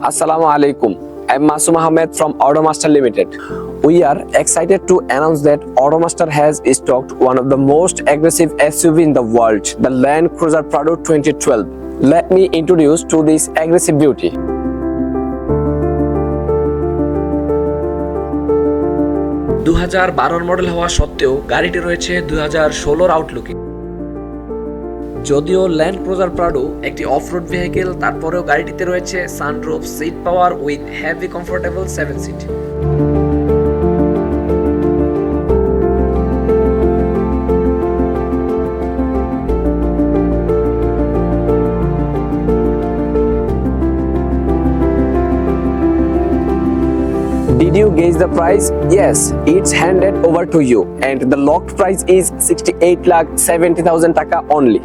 Assalamu alaikum. I'm Masum Ahmed from Automaster Limited. We are excited to announce that Automaster has stocked one of the most aggressive SUV in the world, the Land Cruiser Prado 2012. Let me introduce to this aggressive beauty. দু 2012 model হওয়া সত্ত্বেও গাড়িটি রয়েছে 2016 আউটলুকে। যদিও land cruiser Prado একটি off road vehicle, তারপরেও গাড়িটিতে রয়েছে sunroof, seat power with heavy comfortable 7 seat. Did you gauge the price? Yes, it's handed over to you and the locked price is 68,70,000 taka only.